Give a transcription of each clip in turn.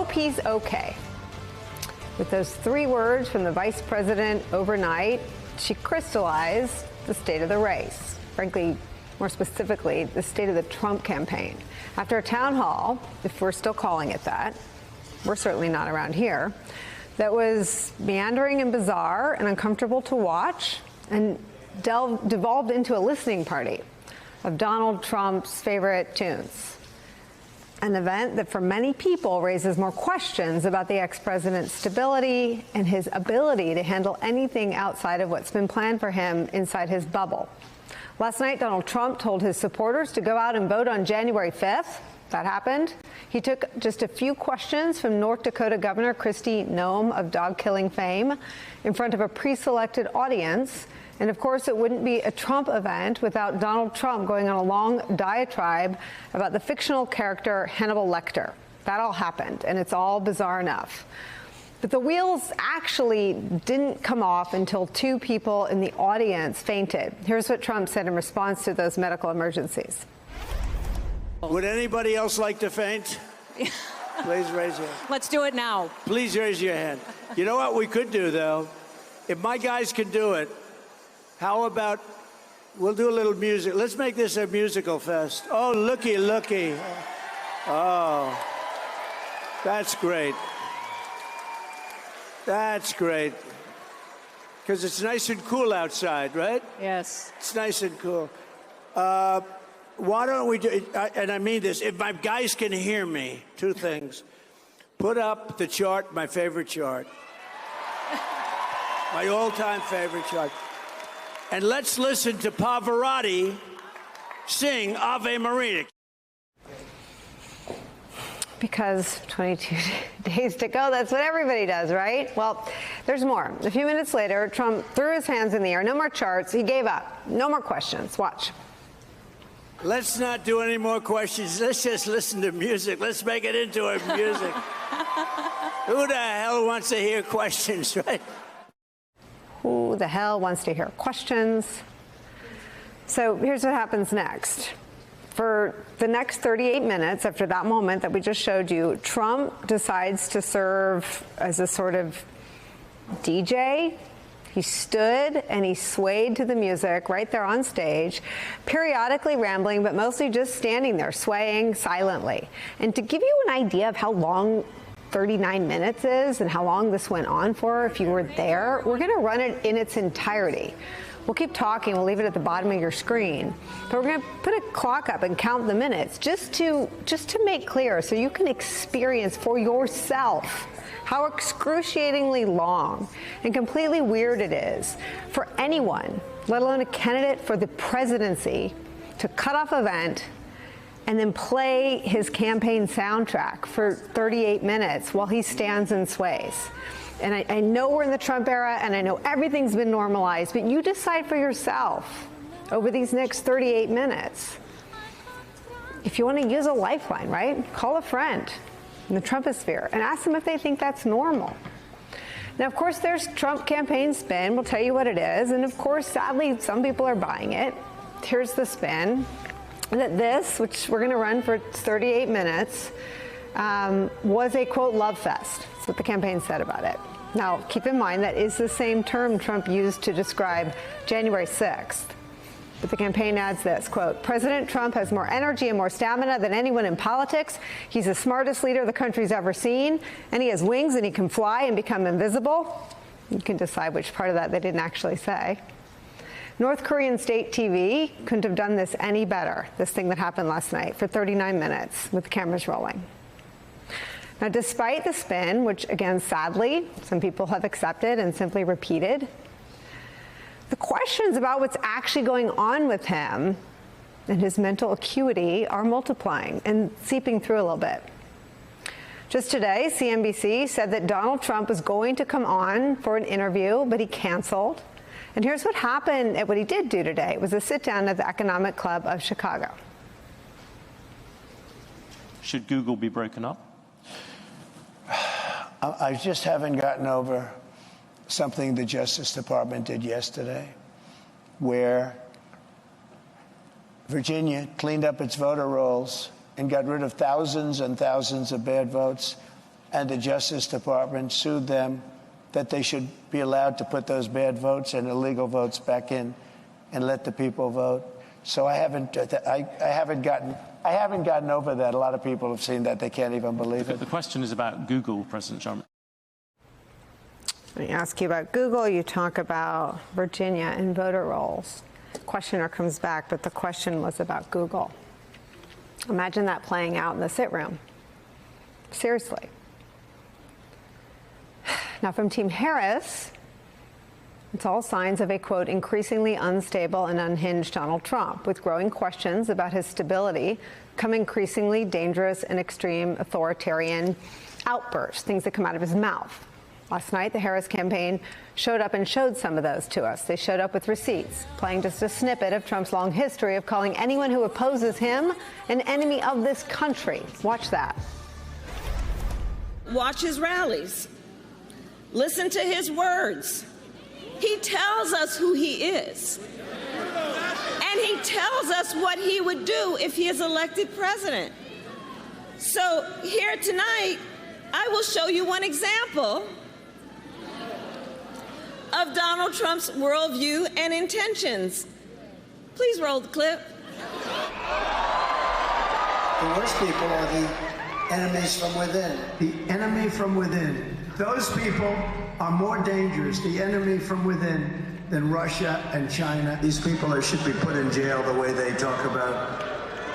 hope he's okay. With those 3 words from the vice president overnight, she crystallized the state of the race. Frankly, more specifically, the state of the Trump campaign. After a town hall, if we're still calling it that, we're certainly not around here, that was meandering and bizarre and uncomfortable to watch, and devolved into a listening party of Donald Trump's favorite tunes. An event that for many people raises more questions about the ex-president's stability and his ability to handle anything outside of what's been planned for him inside his bubble. Last night, Donald Trump told his supporters to go out and vote on January 5th. That happened. He took just a few questions from North Dakota Governor Kristi Noem of dog-killing fame in front of a pre-selected audience. And of course, it wouldn't be a Trump event without Donald Trump going on a long diatribe about the fictional character Hannibal Lecter. That all happened, and it's all bizarre enough. But the wheels actually didn't come off until 2 people in the audience fainted. Here's what Trump said in response to those medical emergencies. Would anybody else like to faint? Please raise your hand. Let's do it now. Please raise your hand. You know what we could do, though? If my guys can do it, how about we'll do a little music. Let's make this a musical fest. Oh, looky, looky. Oh, that's great. That's great. Because it's nice and cool outside, right? Yes. It's nice and cool. Why don't we do, and I mean this, if my guys can hear me, 2 things. Put up the chart, my favorite chart. My all-time favorite chart. And let's listen to Pavarotti sing Ave Maria. Because 22 days to go, that's what everybody does, right? Well, there's more. A few minutes later, Trump threw his hands in the air. No more charts. He gave up. No more questions. Watch. Let's not do any more questions. Let's just listen to music. Let's make it into a music. Who the hell wants to hear questions, right? Who the hell wants to hear questions? So here's what happens next. For the next 38 minutes after that moment that we just showed you, Trump decides to serve as a sort of DJ. He stood and he swayed to the music right there on stage, periodically rambling, but mostly just standing there, swaying silently. And to give you an idea of how long 39 minutes is and how long this went on for, if you were there, we're going to run it in its entirety. We'll keep talking. We'll leave it at the bottom of your screen. But we're going to put a clock up and count the minutes just to make clear so you can experience for yourself how excruciatingly long and completely weird it is for anyone, let alone a candidate for the presidency, to cut off an event and then play his campaign soundtrack for 38 minutes while he stands and sways. And I know we're in the Trump era, and I know everything's been normalized, but you decide for yourself over these next 38 minutes if you want to use a lifeline, right? Call a friend in the Trumposphere and ask them if they think that's normal. Now, of course, there's Trump campaign spin. We'll tell you what it is. And, of course, sadly, some people are buying it. Here's the spin. That this, which we're going to run for 38 minutes, was a, quote, love fest. That's what the campaign said about it. Now, keep in mind that is the same term Trump used to describe January 6th. But the campaign adds this, quote, President Trump has more energy and more stamina than anyone in politics. He's the smartest leader the country's ever seen. And he has wings and he can fly and become invisible. You can decide which part of that they didn't actually say. North Korean state TV couldn't have done this any better, this thing that happened last night, for 39 minutes with the cameras rolling. Now, despite the spin, which, again, sadly, some people have accepted and simply repeated, the questions about what's actually going on with him and his mental acuity are multiplying and seeping through a little bit. Just today, CNBC said that Donald Trump was going to come on for an interview, but he canceled. And here's what happened at what he did do today. It was a sit-down at the Economic Club of Chicago. Should Google be broken up? I just haven't gotten over something the Justice Department did yesterday, where Virginia cleaned up its voter rolls and got rid of thousands and thousands of bad votes. and the Justice Department sued them that they should be allowed to put those bad votes and illegal votes back in and let the people vote. So I haven't gotten over that. A lot of people have seen that. They can't even believe it. The question is about Google, President Trump. Let me ask you about Google. You talk about Virginia and voter rolls. Questioner comes back, but the question was about Google. Imagine that playing out in the sit room. Seriously. Now, from Team Harris, it's all signs of a, quote, increasingly unstable and unhinged Donald Trump, with growing questions about his stability come increasingly dangerous and extreme authoritarian outbursts, things that come out of his mouth. Last night, the Harris campaign showed up and showed some of those to us. They showed up with receipts, playing just a snippet of Trump's long history of calling anyone who opposes him an enemy of this country. Watch that. Watch his rallies. Listen to his words. He tells us who he is. And he tells us what he would do if he is elected president. So here tonight, I will show you one example of Donald Trump's worldview and intentions. Please roll the clip. The worst people are the enemies from within. The enemy from within. Those people are more dangerous, the enemy from within, than Russia and China. These people should be put in jail the way they talk about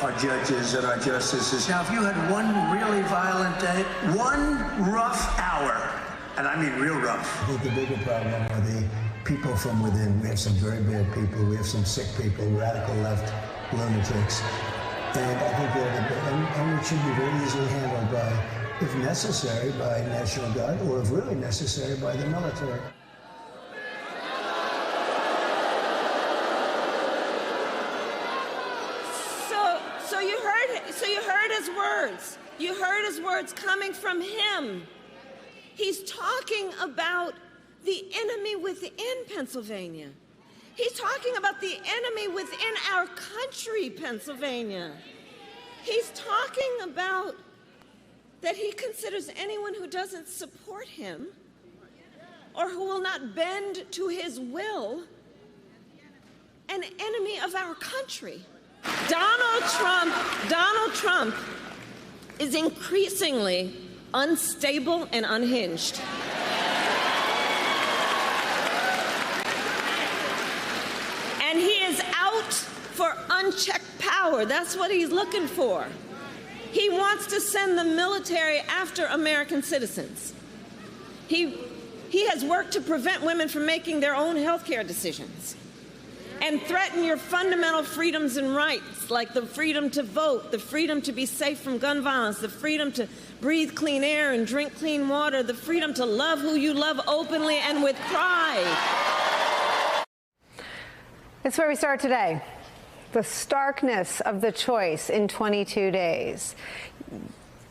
our judges and our justices. Now, if you had one really violent day, one rough hour, and I mean real rough. I think the bigger problem are the people from within. We have some very bad people. We have some sick people, radical left lunatics. And I think and it should be very easily handled by, if necessary, by National Guard, or if really necessary, by the military. So you heard his words. You heard his words coming from him. He's talking about the enemy within Pennsylvania. He's talking about the enemy within our country, Pennsylvania. He's talking about that he considers anyone who doesn't support him or who will not bend to his will an enemy of our country. Donald Trump is increasingly unstable and unhinged. And he is out for unchecked power. That's what he's looking for. He wants to send the military after American citizens. He has worked to prevent women from making their own health care decisions and threaten your fundamental freedoms and rights, like the freedom to vote, the freedom to be safe from gun violence, the freedom to breathe clean air and drink clean water, the freedom to love who you love openly and with pride. It's where we start today. The starkness of the choice in 22 days.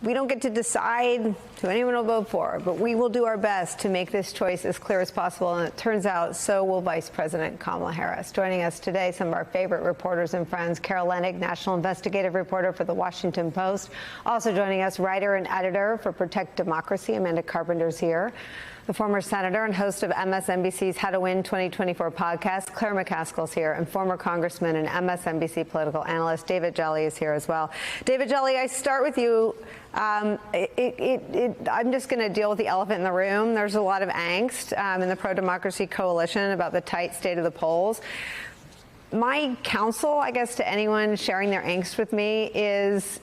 We don't get to decide who anyone will vote for, but we will do our best to make this choice as clear as possible. And it turns out so will Vice President Kamala Harris. Joining us today, some of our favorite reporters and friends, Carol Leonnig, national investigative reporter for The Washington Post. Also joining us, writer and editor for Protect Democracy, Amanda Carpenter's here. The former senator and host of MSNBC's How to Win 2024 podcast, Claire McCaskill's here, and former congressman and MSNBC political analyst David Jolly is here as well. David Jolly, I start with you. I'm just going to deal with the elephant in the room. There's a lot of angst in the pro-democracy coalition about the tight state of the polls. My counsel, I guess, to anyone sharing their angst with me is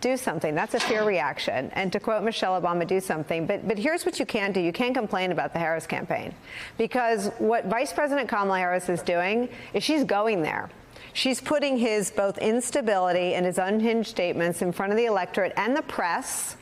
do something. That's a fair reaction. And to quote Michelle Obama, do something. But here's what you can't do. You can't complain about the Harris campaign. Because what Vice President Kamala Harris is doing is she's going there. She's putting his both instability and his unhinged statements in front of the electorate and the press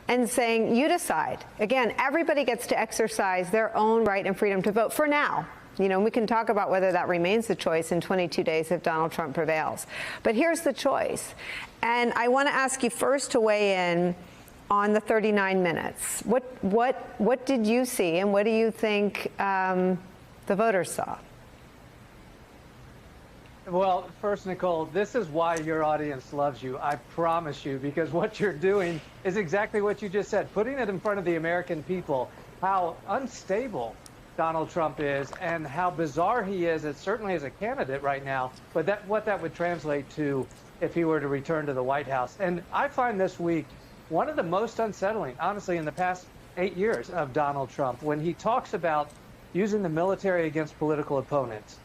and saying, you decide. Again, everybody gets to exercise their own right and freedom to vote for now. You know, we can talk about whether that remains the choice in 22 days if Donald Trump prevails. But here's the choice. And I want to ask you first to weigh in on the 39 minutes. What did you see, and what do you think the voters saw? Well, first, Nicole, this is why your audience loves you. I promise you, because what you're doing is exactly what you just said, putting it in front of the American people, how unstable Donald Trump is and how bizarre he is, certainly as a candidate right now, but what that would translate to if he were to return to the White House. And I find this week one of the most unsettling, honestly, in the past 8 years of Donald Trump, when he talks about using the military against political opponents.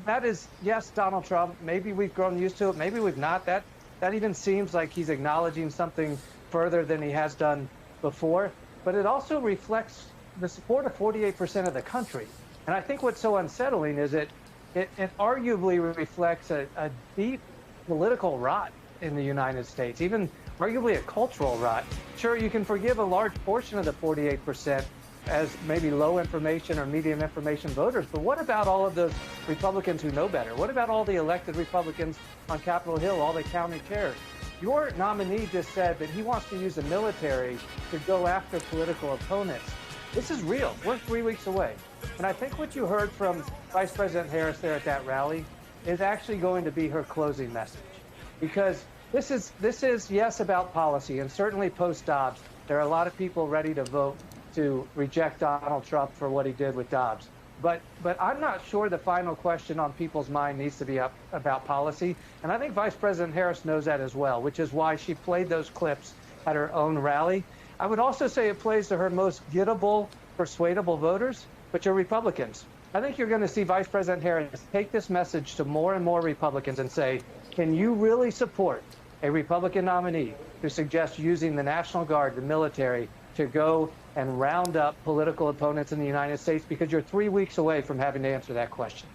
That is, yes, Donald Trump. Maybe we've grown used to it. Maybe we've not. That even seems like he's acknowledging something further than he has done before. But it also reflects the support of 48% of the country. And I think what's so unsettling is it arguably reflects a deep political rot in the United States, even arguably a cultural rot. Sure, you can forgive a large portion of the 48% as maybe low information or medium information voters, but what about all of those Republicans who know better? What about all the elected Republicans on Capitol Hill, all the county chairs? Your nominee just said that he wants to use the military to go after political opponents. This is real. We're 3 weeks away. And I think what you heard from Vice President Harris there at that rally is actually going to be her closing message. Because this is yes, about policy, and certainly post-Dobbs, there are a lot of people ready to vote to reject Donald Trump for what he did with Dobbs. But I'm not sure the final question on people's mind needs to be about policy. And I think Vice President Harris knows that as well, which is why she played those clips at her own rally. I would also say it plays to her most gettable, persuadable voters, which are Republicans. I think you're going to see Vice President Harris take this message to more and more Republicans and say, can you really support a Republican nominee who suggests using the National Guard, the military, to go and round up political opponents in the United States? Because you're 3 weeks away from having to answer that question.